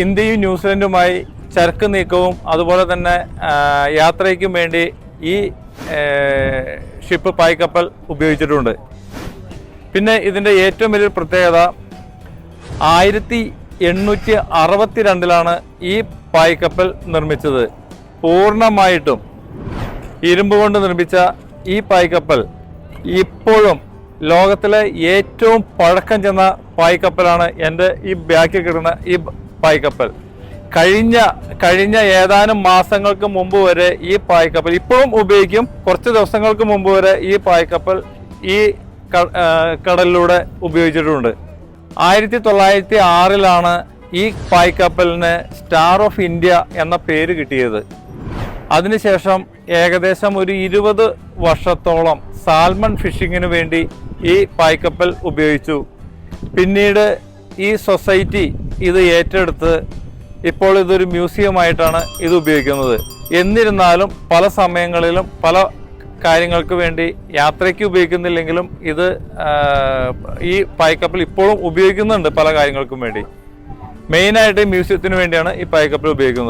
ഇന്ത്യയും ന്യൂസിലൻഡുമായി ചരക്ക് നീക്കവും അതുപോലെ തന്നെ യാത്രയ്ക്കും വേണ്ടി ഈ ഷിപ്പ് പായ്ക്കപ്പൽ ഉപയോഗിച്ചിട്ടുണ്ട്. പിന്നെ ഇതിൻ്റെ ഏറ്റവും വലിയ പ്രത്യേകത 1862 ഈ പായ്ക്കപ്പൽ നിർമ്മിച്ചത്. പൂർണ്ണമായിട്ടും ഇരുമ്പ് കൊണ്ട് നിർമ്മിച്ച ഈ പായ്ക്കപ്പൽ ഇപ്പോഴും ലോകത്തിലെ ഏറ്റവും പഴക്കം ചെന്ന പായ്ക്കപ്പലാണ് എൻ്റെ ഈ ബാക്കിൽ കിടന്ന ഈ പായ്ക്കപ്പൽ. കഴിഞ്ഞ ഏതാനും മാസങ്ങൾക്ക് മുമ്പ് വരെ ഈ പായ്ക്കപ്പൽ ഇപ്പോഴും ഉപയോഗിക്കും. കുറച്ച് ദിവസങ്ങൾക്ക് മുമ്പ് വരെ ഈ പായ്ക്കപ്പൽ ഈ കടലിലൂടെ ഉപയോഗിച്ചിട്ടുണ്ട്. 1906 ഈ പായ്ക്കപ്പലിന് സ്റ്റാർ ഓഫ് ഇന്ത്യ എന്ന പേര് കിട്ടിയത്. അതിനുശേഷം ഏകദേശം ഒരു 20 വർഷത്തോളം സാൽമൺ ഫിഷിങ്ങിന് വേണ്ടി ഈ പായ്ക്കപ്പൽ ഉപയോഗിച്ചു. പിന്നീട് ഈ സൊസൈറ്റി ഇത് ഏറ്റെടുത്ത് ഇപ്പോൾ ഇതൊരു മ്യൂസിയമായിട്ടാണ് ഇത് ഉപയോഗിക്കുന്നത്. എന്നിരുന്നാലും പല സമയങ്ങളിലും പല കാര്യങ്ങൾക്ക് വേണ്ടി യാത്രയ്ക്ക് ഉപയോഗിക്കുന്നില്ലെങ്കിലും ഇത് ഈ പായ്ക്കപ്പൽ ഇപ്പോഴും ഉപയോഗിക്കുന്നുണ്ട് പല കാര്യങ്ങൾക്കും വേണ്ടി. മെയിനായിട്ട് മ്യൂസിയത്തിന് വേണ്ടിയാണ് ഈ പായ്ക്കപ്പൽ ഉപയോഗിക്കുന്നത്.